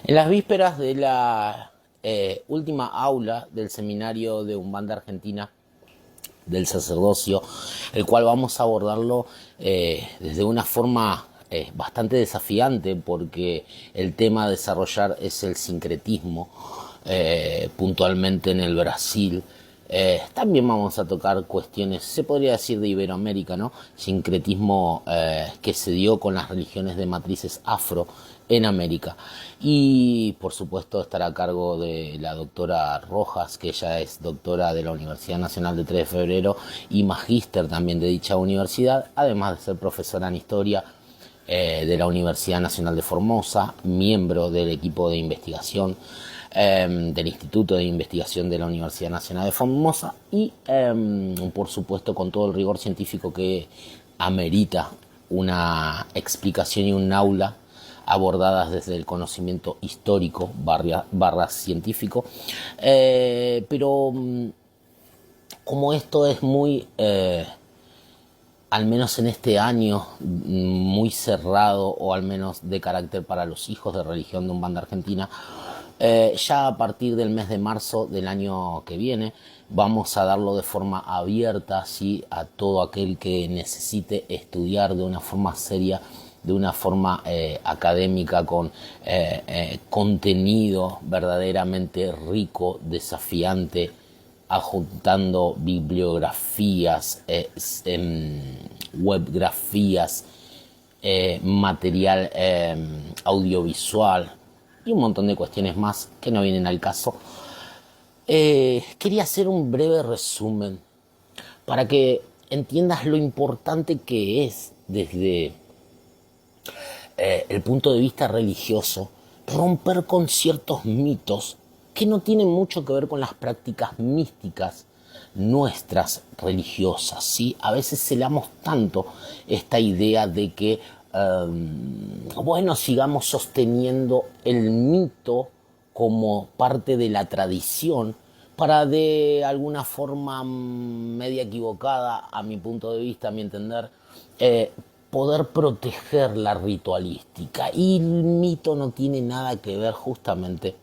En las vísperas de la última aula del seminario de Umbanda Argentina del sacerdocio, el cual vamos a abordarlo desde una forma bastante desafiante, porque el tema a desarrollar es el sincretismo, puntualmente en el Brasil. También vamos a tocar cuestiones, se podría decir, de Iberoamérica, ¿no? Sincretismo que se dio con las religiones de matrices afro en América. Y por supuesto estará a cargo de la doctora Rojas, que ella es doctora de la Universidad Nacional de 3 de Febrero y magíster también de dicha universidad, además de ser profesora en historia de la Universidad Nacional de Formosa, miembro del equipo de investigación del Instituto de Investigación de la Universidad Nacional de Formosa y por supuesto con todo el rigor científico que amerita una explicación y un aula abordadas desde el conocimiento histórico barra científico, pero como esto es muy al menos en este año, muy cerrado, o al menos de carácter para los hijos de religión de Umbanda Argentina, ya a partir del mes de marzo del año que viene vamos a darlo de forma abierta, ¿sí?, a todo aquel que necesite estudiar de una forma seria, de una forma académica, con contenido verdaderamente rico, desafiante, adjuntando bibliografías, webgrafías, material audiovisual y un montón de cuestiones más que no vienen al caso. Quería hacer un breve resumen para que entiendas lo importante que es desde el punto de vista religioso romper con ciertos mitos que no tienen mucho que ver con las prácticas místicas nuestras religiosas, ¿sí? A veces celamos tanto esta idea de que, sigamos sosteniendo el mito como parte de la tradición para, de alguna forma media equivocada, a mi punto de vista, a mi entender, poder proteger la ritualística. Y el mito no tiene nada que ver justamente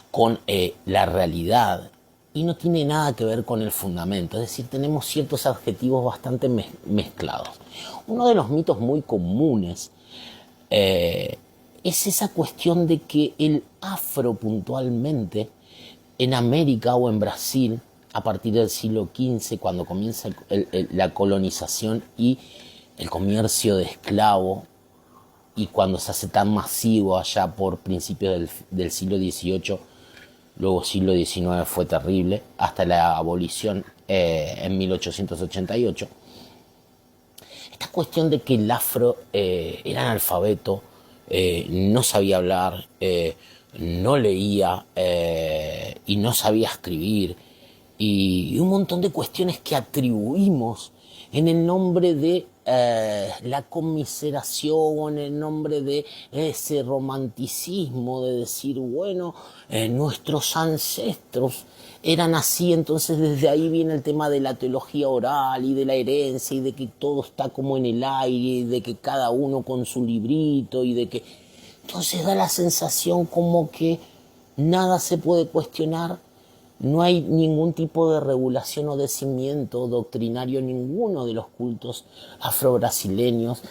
con la realidad y no tiene nada que ver con el fundamento. Es decir, tenemos ciertos adjetivos bastante mezclados. Uno de los mitos muy comunes es esa cuestión de que el afro, puntualmente en América o en Brasil, a partir del siglo XV, cuando comienza la colonización y el comercio de esclavos, y cuando se hace tan masivo allá por principios del siglo XVIII, luego siglo XIX fue terrible, hasta la abolición en 1888. Esta cuestión de que el afro era analfabeto, no sabía hablar, no leía y no sabía escribir, y un montón de cuestiones que atribuimos en el nombre de la conmiseración, o en el nombre de ese romanticismo de decir, bueno, nuestros ancestros eran así, entonces desde ahí viene el tema de la teología oral y de la herencia y de que todo está como en el aire y de que cada uno con su librito y de que... Entonces da la sensación como que nada se puede cuestionar. No hay ningún tipo de regulación o de cimiento doctrinario en ninguno de los cultos afro-brasileños.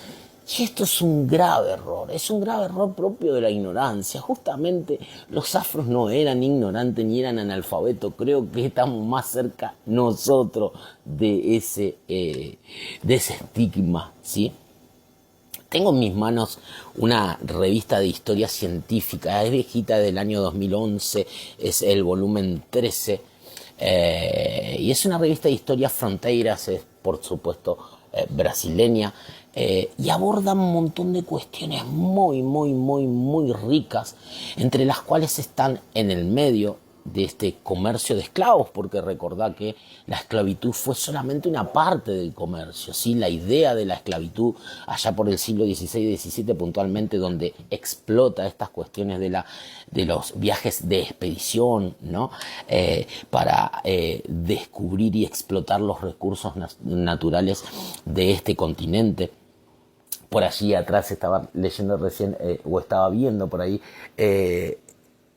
Y esto es un grave error propio de la ignorancia. Justamente los afros no eran ignorantes ni eran analfabetos. Creo que estamos más cerca nosotros de ese estigma, ¿sí? Tengo en mis manos una revista de historia científica, es viejita, del año 2011, es el volumen 13, y es una revista de historia fronteras, es por supuesto brasileña, y aborda un montón de cuestiones muy ricas, entre las cuales están en el medio de este comercio de esclavos, porque recordá que la esclavitud fue solamente una parte del comercio, ¿sí? La idea de la esclavitud allá por el siglo XVI y XVII puntualmente, donde explota estas cuestiones de los viajes de expedición, ¿no? Para descubrir y explotar los recursos naturales de este continente, Por allí atrás estaba leyendo recién, o estaba viendo por ahí,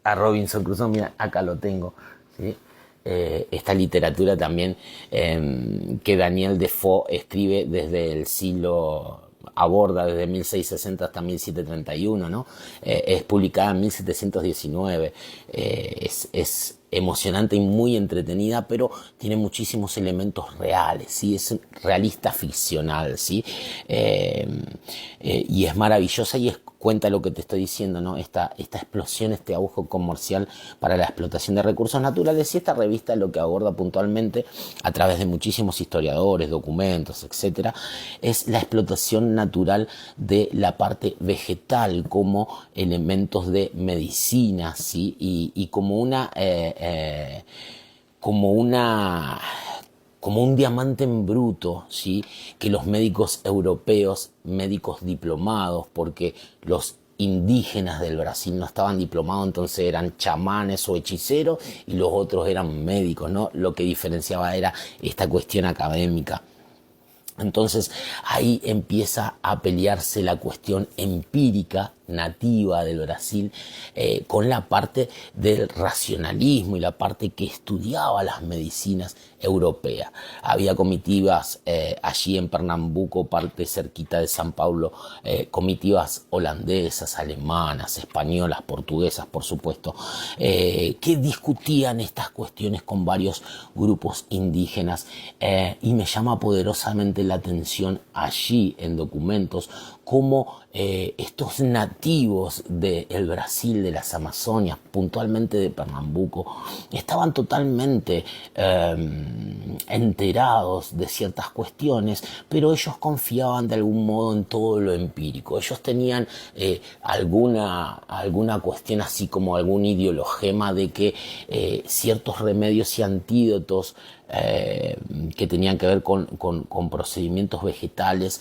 a Robinson Crusoe. Mira, acá lo tengo, ¿sí? Esta literatura también que Daniel Defoe escribe desde el siglo, aborda desde 1660 hasta 1731, ¿no? Es publicada en 1719, es emocionante y muy entretenida, pero tiene muchísimos elementos reales, ¿sí? Es realista ficcional, ¿sí? Y es maravillosa y cuenta lo que te estoy diciendo, ¿no? Esta explosión, este auge comercial para la explotación de recursos naturales, y esta revista lo que aborda puntualmente a través de muchísimos historiadores, documentos, etcétera, es la explotación natural de la parte vegetal como elementos de medicina, ¿sí? Y como como una como un diamante en bruto, ¿sí? Que los médicos europeos, médicos diplomados, porque los indígenas del Brasil no estaban diplomados, entonces eran chamanes o hechiceros, y los otros eran médicos, ¿no? Lo que diferenciaba era esta cuestión académica. Entonces ahí empieza a pelearse la cuestión empírica nativa del Brasil con la parte del racionalismo y la parte que estudiaba las medicinas europeas. Había comitivas allí en Pernambuco, parte cerquita de San Paulo, comitivas holandesas, alemanas, españolas, portuguesas, por supuesto, que discutían estas cuestiones con varios grupos indígenas, y me llama poderosamente la atención allí en documentos cómo estos nativos del Brasil, de las Amazonias, puntualmente de Pernambuco, estaban totalmente enterados de ciertas cuestiones, pero ellos confiaban de algún modo en todo lo empírico. Ellos tenían alguna cuestión así como algún ideologema de que ciertos remedios y antídotos que tenían que ver con procedimientos vegetales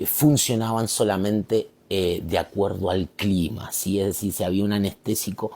funcionaban solamente de acuerdo al clima, ¿sí? Es decir, si había un anestésico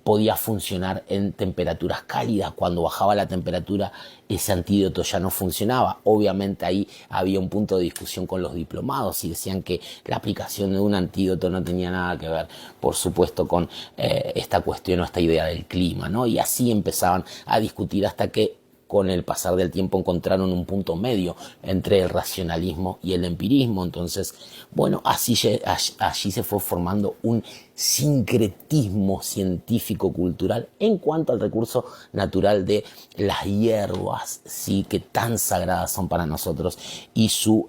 podía funcionar en temperaturas cálidas. Cuando bajaba la temperatura, ese antídoto ya no funcionaba. Obviamente ahí había un punto de discusión con los diplomados y decían que la aplicación de un antídoto no tenía nada que ver, por supuesto, con esta cuestión o esta idea del clima, ¿no? Y así empezaban a discutir hasta que con el pasar del tiempo encontraron un punto medio entre el racionalismo y el empirismo. Entonces, bueno, allí se fue formando un sincretismo científico-cultural en cuanto al recurso natural de las hierbas, sí, que tan sagradas son para nosotros, y su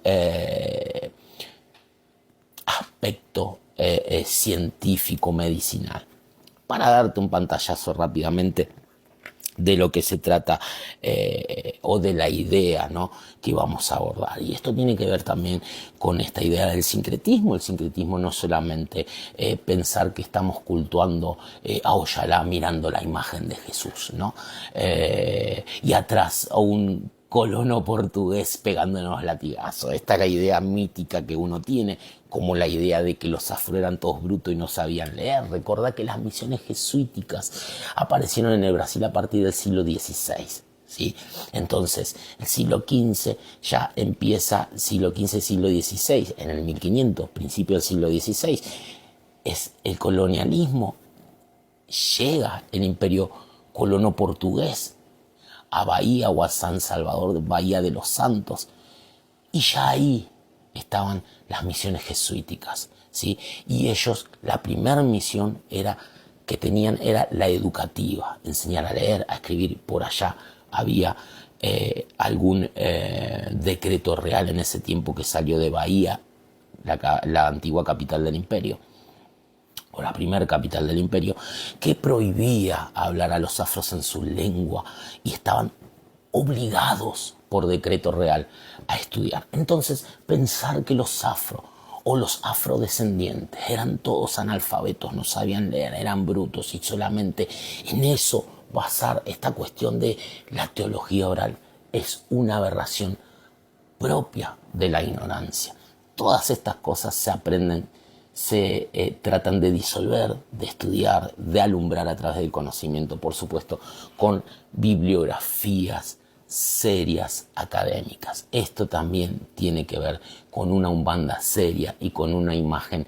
aspecto científico-medicinal. Para darte un pantallazo rápidamente de lo que se trata o de la idea, ¿no?, que vamos a abordar. Y esto tiene que ver también con esta idea del sincretismo. El sincretismo no es solamente pensar que estamos cultuando a Oyalá mirando la imagen de Jesús, ¿no? Y atrás a un colono portugués pegándonos latigazos. Esta es la idea mítica que uno tiene, como la idea de que los afro eran todos brutos y no sabían leer. Recordá que las misiones jesuíticas aparecieron en el Brasil a partir del siglo XVI, ¿sí? Entonces, el siglo XV ya empieza, siglo XV, siglo XVI, en el 1500, principio del siglo XVI, es el colonialismo. Llega el imperio colono portugués a Bahía o a San Salvador, Bahía de los Santos, y ya ahí estaban las misiones jesuíticas, ¿sí? Y ellos, la primera misión que tenían era la educativa, enseñar a leer, a escribir. Por allá había algún decreto real en ese tiempo que salió de Bahía, la antigua capital del imperio, o la primera capital del imperio, que prohibía hablar a los afros en su lengua y estaban obligados por decreto real a estudiar. Entonces, pensar que los afro o los afrodescendientes eran todos analfabetos, no sabían leer, eran brutos, y solamente en eso basar esta cuestión de la teología oral es una aberración propia de la ignorancia. Todas estas cosas se aprenden, se tratan de disolver, de estudiar, de alumbrar a través del conocimiento, por supuesto, con bibliografías serias académicas. Esto también tiene que ver con una Umbanda seria y con una imagen